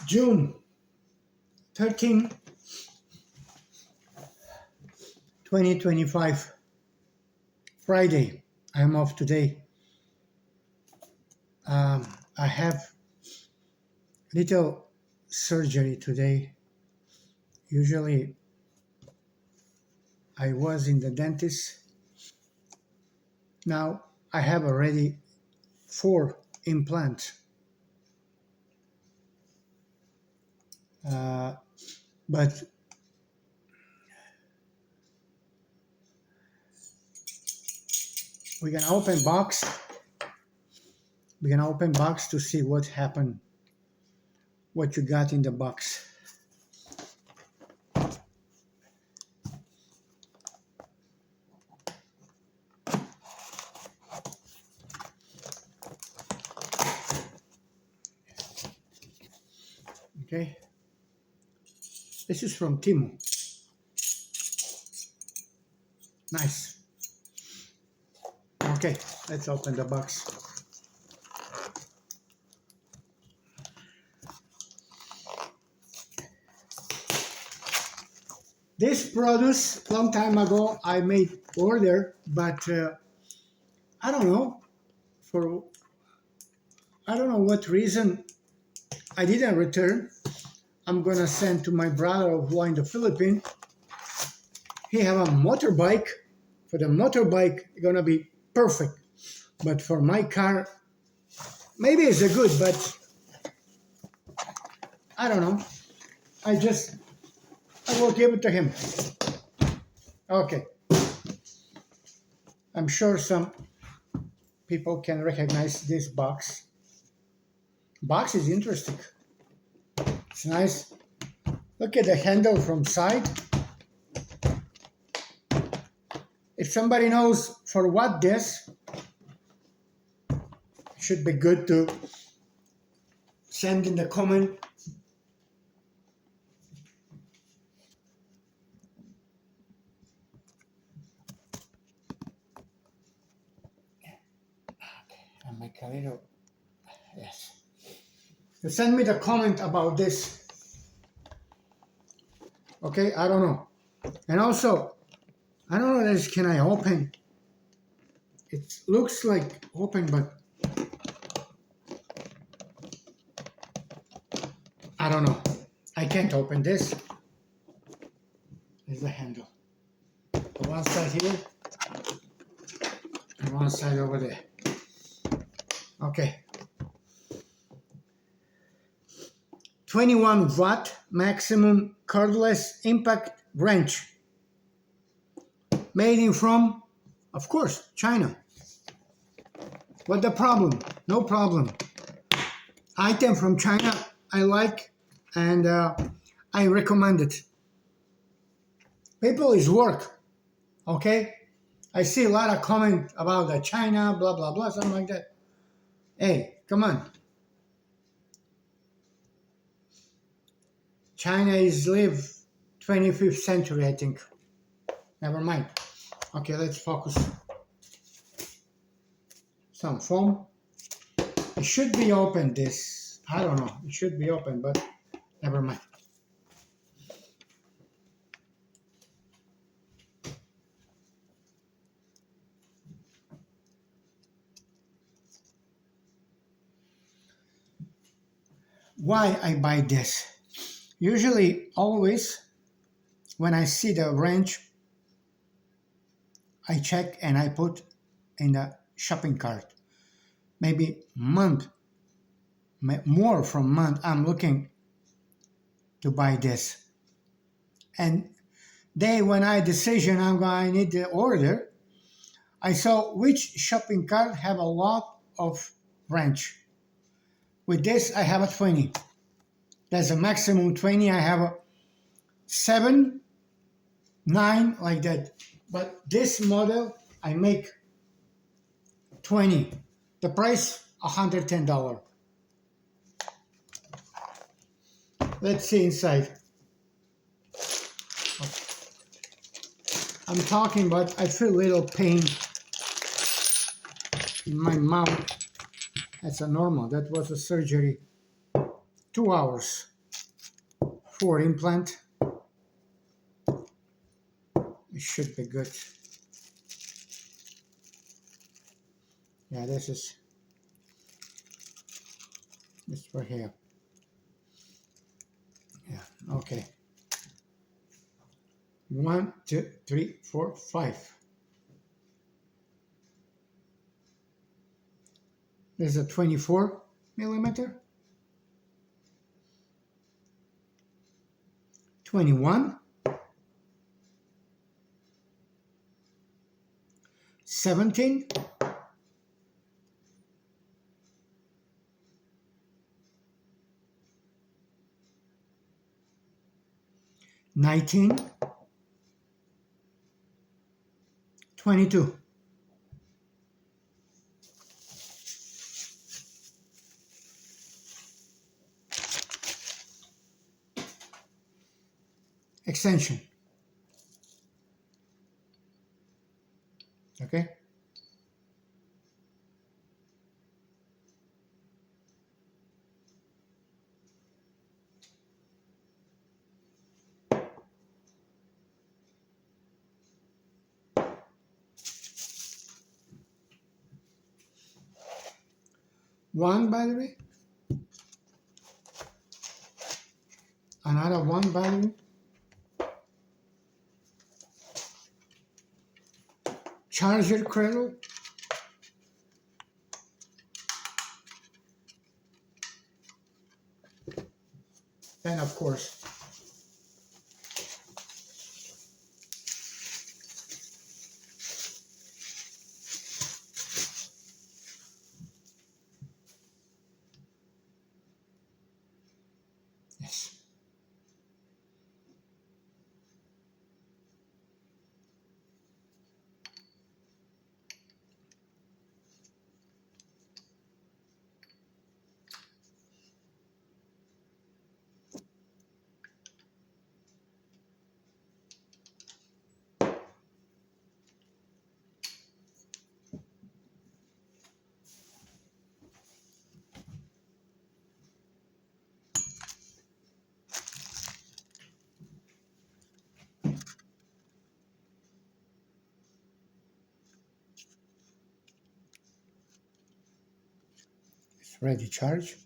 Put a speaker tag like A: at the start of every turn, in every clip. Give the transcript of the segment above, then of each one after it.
A: June 13, 2025, Friday. I'm off today. I have little surgery today. Usually I was in the dentist. Now I have already 4 implants. But we're gonna open box. We're gonna open box to see what happened, what you got in the box. Okay. This is from Timo. Nice. Okay, let's open the box. This produce, long time ago, I made order, but I don't know, I don't know what reason I didn't return. I'm gonna send to my brother who in the Philippines. He have a motorbike. For the motorbike, it's gonna be perfect. But for my car, maybe it's a good, but I don't know. I will give it to him. Okay. I'm sure some people can recognize this box. Box is interesting. It's nice. Look at the handle from side. If somebody knows for what this, should be good to send in the comment. And make a little, yes. You send me the comment about this. Okay, I don't know. And also, I don't know this, can I open? It looks like open, but I don't know. I can't open this. There's the handle. One side here, and one side over there. Okay. 21 watt maximum cordless impact wrench. Made in from, of course, China. What the problem? No problem. Item from China I like and I recommend it. People is work, okay? I see a lot of comment about the China, blah, blah, blah, something like that. Hey, come on. China is live 25th century, I think. Never mind. Okay, let's focus. Some foam. It should be open, this. I don't know. It should be open, but never mind. Why I buy this? Usually, always, when I see the wrench, I check and I put in the shopping cart. Maybe month, more from month, I'm looking to buy this. And then when I decision I need the order, I saw which shopping cart have a lot of wrench. With this, I have a 20. There's a maximum 20. I have a 7, 9, like that. But this model, I make 20. The price, $110. Let's see inside. I'm talking, but I feel a little pain in my mouth. That's a normal. That was a surgery. 2 hours. 4 implant. It should be good. Yeah, this is this for here. Yeah, okay. 1, 2, 3, 4, 5. This is a 24 millimeter. 21. 17. 19. 22. Extension. Okay. One, by the way. Another one, by the way. Charger cradle. And of course, yes. It's ready charge.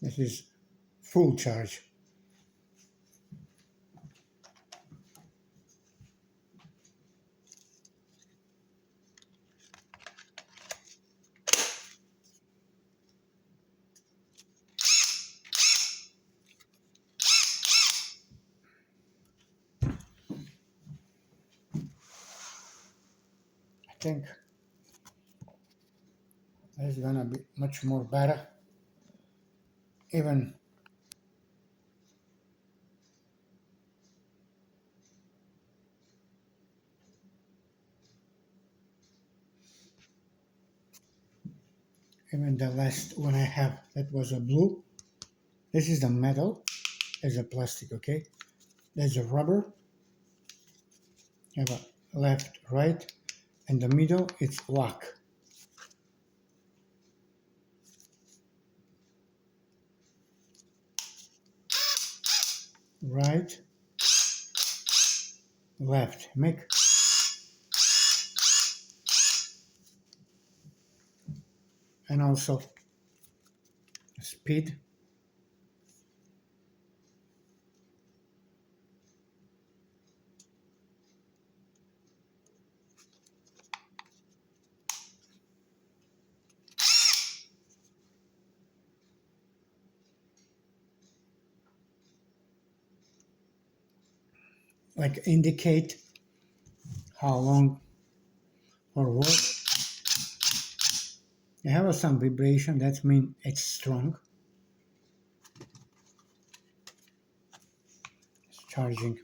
A: This is full charge. I think it's gonna be much more better. Even the last one I have, that was a blue. This is the metal. There's a plastic, okay? There's a rubber. You have a left, right, and the middle, it's lock. Right, left, make. And also speed. Like indicate how long or what. You have some vibration, that means it's strong. It's charging.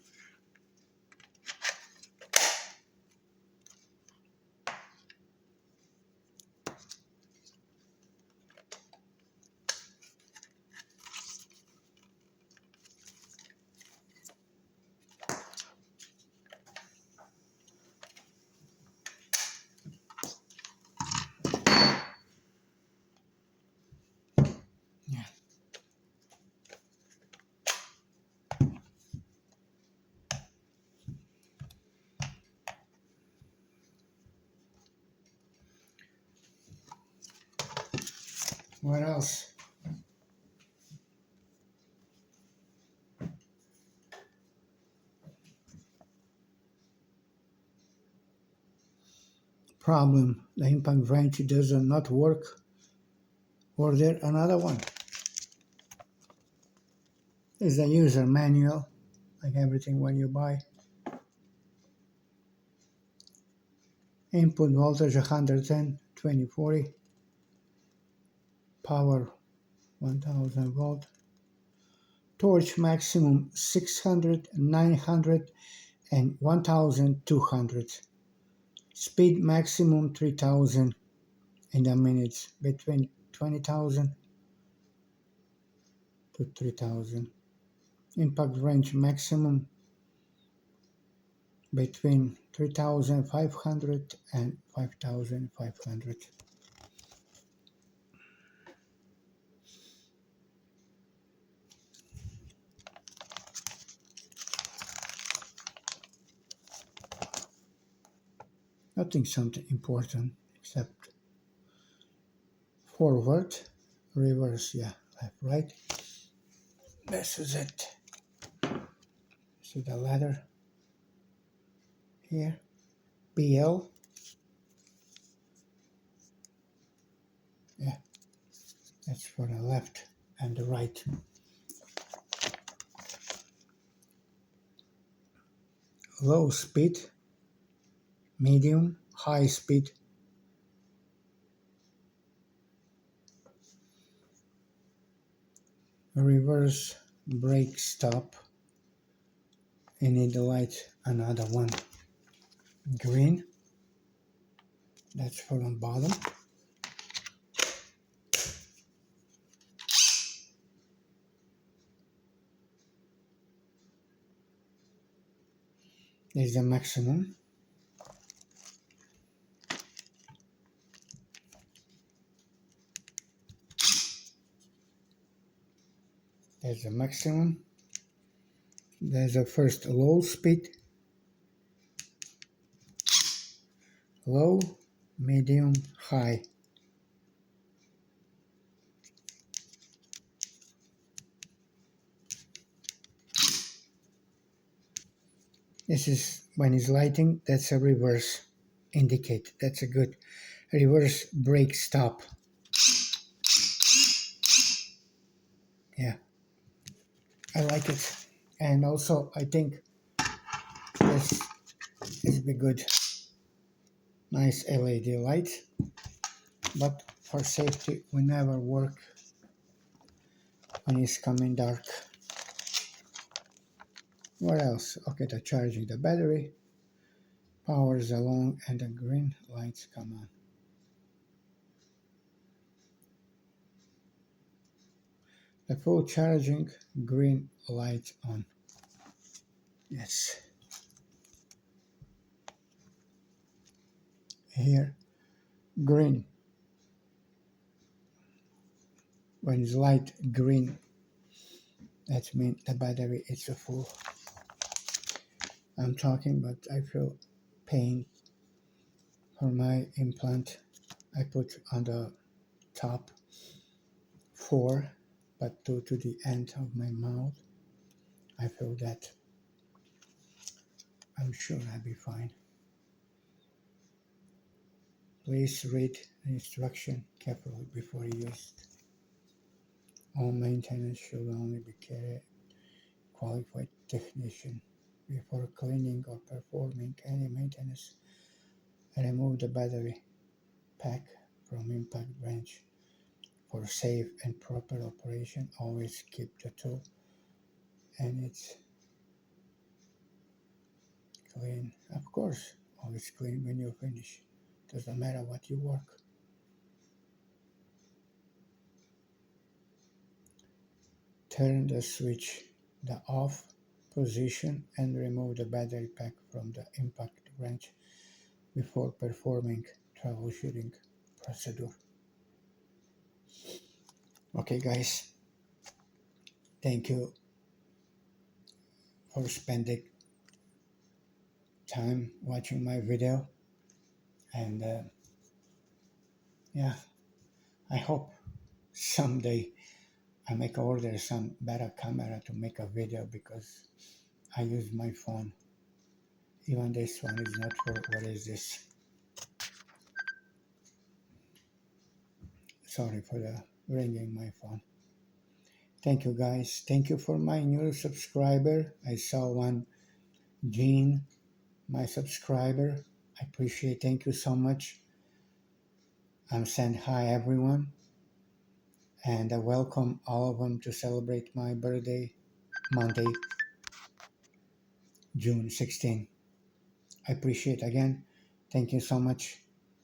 A: What else? Problem, the impact wrench does not work. Order another one. Is the user manual, like everything when you buy. Input voltage 110, 2040. Power 1000 volt. Torch maximum 600, 900 and 1200. Speed maximum 3000 in a minute, between 20,000 to 3000. Impact range maximum between 3500 and 5500. Nothing something important except forward, reverse, yeah, left, right. This is it. See the letter here, BL. Yeah, that's for the left and the right. Low speed, medium, high speed. Reverse, brake, stop. You need to light another one. Green, that's for the bottom. There's the maximum. There's the maximum. There's the first low speed. Low, medium, high. This is when it's lighting, that's a reverse indicate. That's a good reverse brake stop. Yeah, I like it. And also I think this is be good. Nice LED light, but for safety we never work when it's coming dark. What else? Okay, the charging the battery, powers along, and the green lights come on. The full charging, green light on. Yes. Here, green. When it's light green, that means the battery is full. I'm talking, but I feel pain for my implant. I put on the top 4, but due to the end of my mouth, I feel that. I'm sure I'll be fine. Please read the instruction carefully before you use it. All maintenance should only be carried qualified technician before cleaning or performing any maintenance. Remove the battery pack from impact wrench. For safe and proper operation, always keep the tool and it's clean. Of course, always clean when you finish. Doesn't matter what you work. Turn the switch the off position and remove the battery pack from the impact wrench before performing troubleshooting procedure. Okay guys, thank you for spending time watching my video, and yeah, I hope someday I make order some better camera to make a video because I use my phone. Even this one is not for, what is this? Sorry for the ringing my phone. Thank you guys. Thank you for my new subscriber. I saw one, Jean, my subscriber. I appreciate. Thank you so much. I'm saying hi everyone, and I welcome all of them to celebrate my birthday Monday, June 16. I appreciate again. Thank you so much.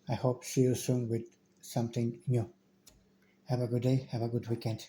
A: I hope see you soon with something new. Have a good day. Have a good weekend.